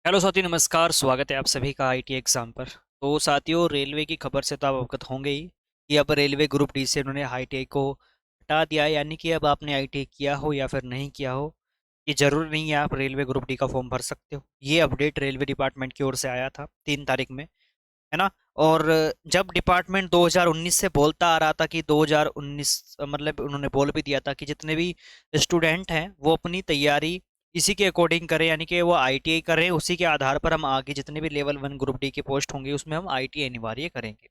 Hello साथियों, नमस्कार। स्वागत है आप सभी का आईटी एग्जाम पर। तो साथियों, रेलवे की खबर से तो आप अवगत होंगे ही कि अब रेलवे ग्रुप डी से उन्होंने आईटीआई को हटा दिया है। यानी कि अब आपने आईटीआई किया हो या फिर नहीं किया हो, ये जरूरी नहीं है आप रेलवे ग्रुप डी का फॉर्म भर सकते हो। ये अपडेट रेलवे डिपार्टमेंट की ओर से आया था 3 तारीख में, है ना। और जब डिपार्टमेंट 2019 से बोलता आ रहा था कि 2019 मतलब उन्होंने बोल भी दिया था कि जितने भी स्टूडेंट हैं वो अपनी तैयारी इसी के अकॉर्डिंग करें, यानी कि वो आईटीआई करें। उसी के आधार पर हम आगे जितने भी लेवल 1 ग्रुप डी की पोस्ट होंगी उसमें हम आईटीआई अनिवार्य करेंगे।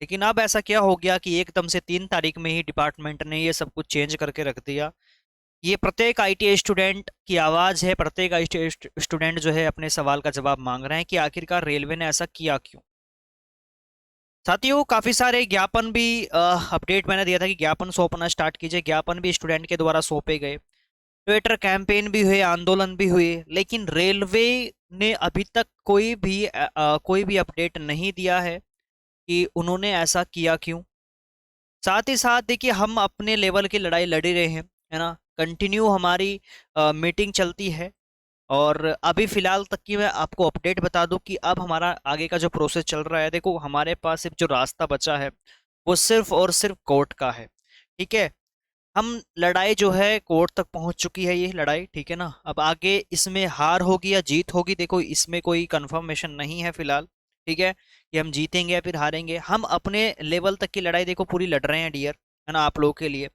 लेकिन अब ऐसा क्या हो गया कि एकदम से 3 तारीख में ही डिपार्टमेंट ने ये सब कुछ चेंज करके रख दिया। ये प्रत्येक आईटीआई स्टूडेंट की आवाज़ है। प्रत्येक आईटीआई स्टूडेंट जो है अपने सवाल का जवाब मांग रहे हैं कि आखिरकार रेलवे ने ऐसा किया क्यों। साथियों, काफी सारे ज्ञापन भी अपडेट मैंने दिया था कि ज्ञापन सौंपना स्टार्ट कीजिए। ज्ञापन भी स्टूडेंट के द्वारा सौंपे गए, ट्विटर कैंपेन भी हुए, आंदोलन भी हुए, लेकिन रेलवे ने अभी तक कोई भी अपडेट नहीं दिया है कि उन्होंने ऐसा किया क्यों। साथ ही साथ देखिए, हम अपने लेवल की लड़ाई लड़ ही रहे हैं, है ना। कंटिन्यू हमारी मीटिंग चलती है। और अभी फिलहाल तक की मैं आपको अपडेट बता दूं कि अब हमारा आगे का जो प्रोसेस चल रहा है, देखो हमारे पास सिर्फ जो रास्ता बचा है वो सिर्फ और सिर्फ कोर्ट का है। ठीक है, हम लड़ाई जो है कोर्ट तक पहुंच चुकी है, ये लड़ाई, ठीक है ना। अब आगे इसमें हार होगी या जीत होगी, देखो इसमें कोई कंफर्मेशन नहीं है फिलहाल। ठीक है, कि हम जीतेंगे या फिर हारेंगे। हम अपने लेवल तक की लड़ाई देखो पूरी लड़ रहे हैं डियर, है ना, आप लोगों के लिए।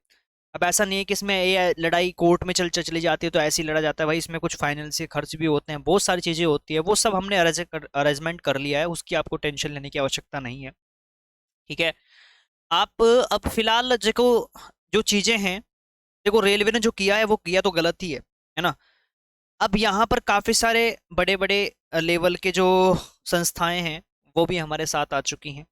अब ऐसा नहीं है कि इसमें ये लड़ाई कोर्ट में चली जाती है तो ऐसे ही लड़ा जाता है भाई। इसमें कुछ फाइनेंशियल खर्च भी होते हैं, बहुत सारी चीजें होती है, वो सब हमने अरेंजमेंट कर लिया है, उसकी आपको टेंशन लेने की आवश्यकता नहीं है। ठीक है, आप अब फिलहाल देखो जो चीजें हैं, देखो रेलवे ने जो किया है वो किया तो गलत ही है ना। अब यहाँ पर काफी सारे बड़े बड़े लेवल के जो संस्थाएं हैं वो भी हमारे साथ आ चुकी हैं।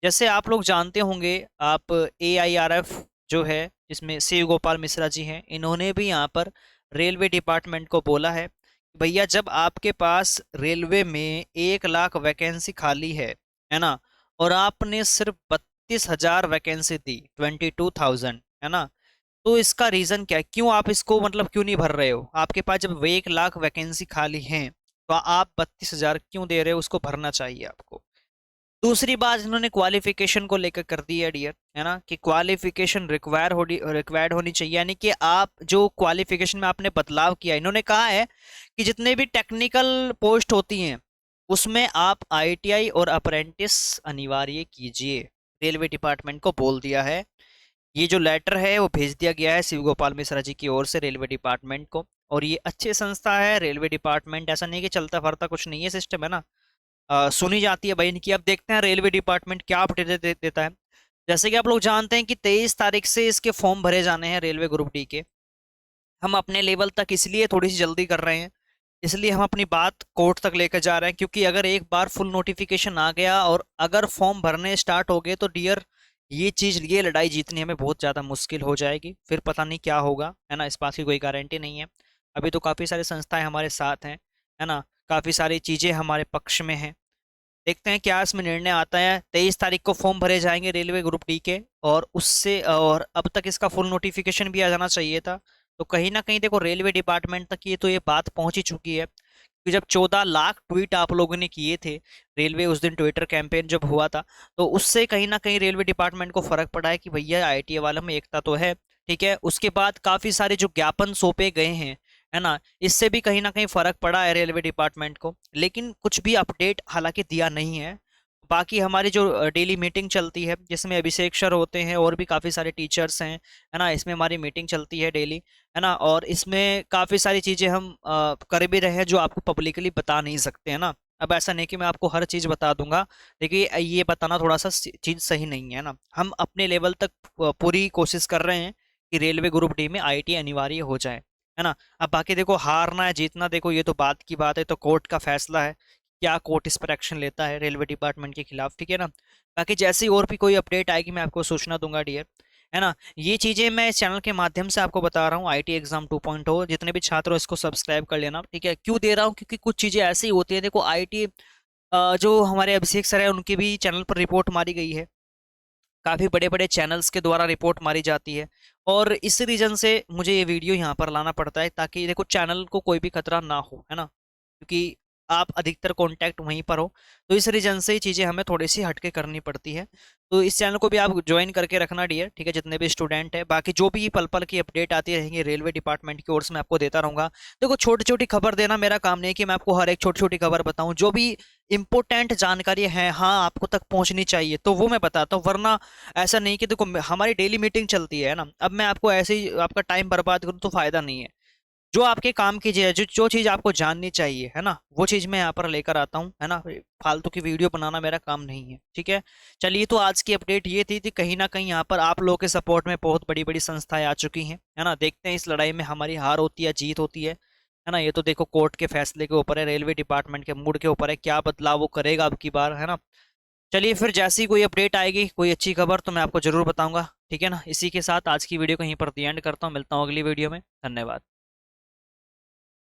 जैसे आप लोग जानते होंगे, आप AIRF जो है, जिसमें शिव गोपाल मिश्रा जी हैं, इन्होंने भी यहाँ पर रेलवे डिपार्टमेंट को बोला है कि भैया जब आपके पास रेलवे में 1 लाख वैकेंसी खाली है ना, और आपने सिर्फ 32,000 वैकेंसी दी, 22,000, है ना। तो इसका रीजन क्या है, क्यों आप इसको मतलब क्यों नहीं भर रहे हो? आपके पास जब 1 लाख वैकेंसी खाली है तो आप 32,000 क्यों दे रहे हो? उसको भरना चाहिए आपको। दूसरी बात इन्होंने क्वालिफिकेशन को लेकर कर दी है डियर, है ना, कि क्वालिफिकेशन रिक्वायर्ड होनी चाहिए। यानी कि आप जो क्वालिफिकेशन में आपने बदलाव किया, इन्होंने कहा है कि जितने भी टेक्निकल पोस्ट होती हैं उसमें आप आईटीआई और अप्रेंटिस अनिवार्य कीजिए। रेलवे डिपार्टमेंट को बोल दिया है। ये जो लेटर है वो भेज दिया गया है शिव गोपाल मिश्रा जी की ओर से रेलवे डिपार्टमेंट को। और ये अच्छी संस्था है रेलवे डिपार्टमेंट, ऐसा नहीं कि चलता फरता कुछ नहीं है सिस्टम, है ना। सुनी जाती है भाई इनकी। अब देखते हैं रेलवे डिपार्टमेंट क्या अपडेट देता है। जैसे कि आप लोग जानते हैं कि 23 तारीख से इसके फॉर्म भरे जाने हैं रेलवे ग्रुप डी के। हम अपने लेवल तक इसलिए थोड़ी सी जल्दी कर रहे हैं, इसलिए हम अपनी बात कोर्ट तक लेकर जा रहे हैं, क्योंकि अगर एक बार फुल नोटिफिकेशन आ गया और अगर फॉर्म भरने स्टार्ट हो गए तो डियर, ये लड़ाई जीतनी हमें बहुत ज़्यादा मुश्किल हो जाएगी। फिर पता नहीं क्या होगा, है ना, इस बात की कोई गारंटी नहीं है। अभी तो काफ़ी सारी संस्थाएं हमारे साथ हैं, है ना, काफ़ी सारी चीज़ें हमारे पक्ष में हैं। देखते हैं क्या इसमें निर्णय आता है। 23 तारीख को फॉर्म भरे जाएंगे रेलवे ग्रुप डी के, और अब तक इसका फुल नोटिफिकेशन भी आ जाना चाहिए था। तो कहीं ना कहीं देखो रेलवे डिपार्टमेंट तक ये बात पहुंच ही चुकी है कि जब 14 लाख ट्वीट आप लोगों ने किए थे, रेलवे उस दिन ट्विटर कैंपेन जब हुआ था, तो उससे कहीं ना कहीं रेलवे डिपार्टमेंट को फर्क पड़ा है कि भैया आईटीआई वालों में एकता तो है। ठीक है, उसके बाद काफी सारे जो ज्ञापन सौंपे गए हैं, है ना, इससे भी कहीं ना कहीं फर्क पड़ा है रेलवे डिपार्टमेंट को। लेकिन कुछ भी अपडेट हालांकि दिया नहीं है। बाकी हमारी जो डेली मीटिंग चलती है, जिसमें अभिषेक सर होते हैं और भी काफ़ी सारे टीचर्स हैं, है ना, इसमें हमारी मीटिंग चलती है डेली, है ना। और इसमें काफ़ी सारी चीज़ें हम कर भी रहे हैं जो आपको पब्लिकली बता नहीं सकते, है ना। अब ऐसा नहीं कि मैं आपको हर चीज़ बता दूंगा, देखिए ये बताना थोड़ा सा चीज़ सही नहीं है ना। हम अपने लेवल तक पूरी कोशिश कर रहे हैं कि रेलवे ग्रुप डी में आईटी अनिवार्य हो जाए, है ना। अब बाकी देखो हारना है जीतना, देखो ये तो बात की बात है, तो कोर्ट का फैसला है, क्या कोर्ट इस पर एक्शन लेता है रेलवे डिपार्टमेंट के खिलाफ। ठीक है ना। बाकी जैसे ही और भी कोई अपडेट आएगी मैं आपको सूचना दूंगा डियर, है ना। ये चीजें मैं इस चैनल के माध्यम से आपको बता रहा हूँ। आईटी एग्जाम 2.0 जितने भी छात्र हो इसको सब्सक्राइब कर लेना। ठीक है, क्यों दे रहा हूँ, क्योंकि कुछ चीजें ऐसी होती है, देखो आईटी जो हमारे अभिषेक सर है उनके भी चैनल पर रिपोर्ट मारी गई है, काफी बड़े बड़े चैनल्स के द्वारा रिपोर्ट मारी जाती है। और इस रीजन से मुझे ये वीडियो यहाँ पर लाना पड़ता है ताकि देखो चैनल को कोई भी खतरा ना हो, है ना। क्योंकि आप अधिकतर कांटेक्ट वहीं पर हो, तो इस रीजन से ही चीज़ें हमें थोड़ी सी हटके करनी पड़ती है। तो इस चैनल को भी आप ज्वाइन करके रखना डियर, ठीक है, जितने भी स्टूडेंट है। बाकी जो भी पल पल की अपडेट आती रहेंगी रेलवे डिपार्टमेंट की ओर से मैं आपको देता रहूंगा। देखो छोटी छोटी खबर देना मेरा काम नहीं है कि मैं आपको हर एक छोटी छोटी खबर बताऊं, जो भी इंपॉर्टेंट जानकारी है हाँ आपको तक पहुंचनी चाहिए तो वो मैं बताता हूँ, वरना ऐसा नहीं कि देखो हमारी डेली मीटिंग चलती है ना, अब मैं आपको ऐसे ही आपका टाइम बर्बाद करूँ तो फायदा नहीं है। जो आपके काम की चीज है, जो जो चीज आपको जाननी चाहिए है ना, वो चीज मैं यहाँ पर लेकर आता हूँ, है ना। फालतू की वीडियो बनाना मेरा काम नहीं है, ठीक है। चलिए, तो आज की अपडेट ये थी कहीं ना कहीं यहाँ पर आप लोगों के सपोर्ट में बहुत बड़ी बड़ी संस्थाएं आ चुकी हैं, है ना। देखते हैं इस लड़ाई में हमारी हार होती है जीत होती है ना। ये तो देखो कोर्ट के फैसले के ऊपर है, रेलवे डिपार्टमेंट के मूड के ऊपर है, क्या बदलाव वो करेगा अब की बार, है ना। चलिए फिर जैसी कोई अपडेट आएगी, कोई अच्छी खबर, तो मैं आपको जरूर बताऊंगा, ठीक है ना। इसी के साथ आज की वीडियो को यहीं पर दी एंड करता हूँ, मिलता हूँ अगली वीडियो में, धन्यवाद।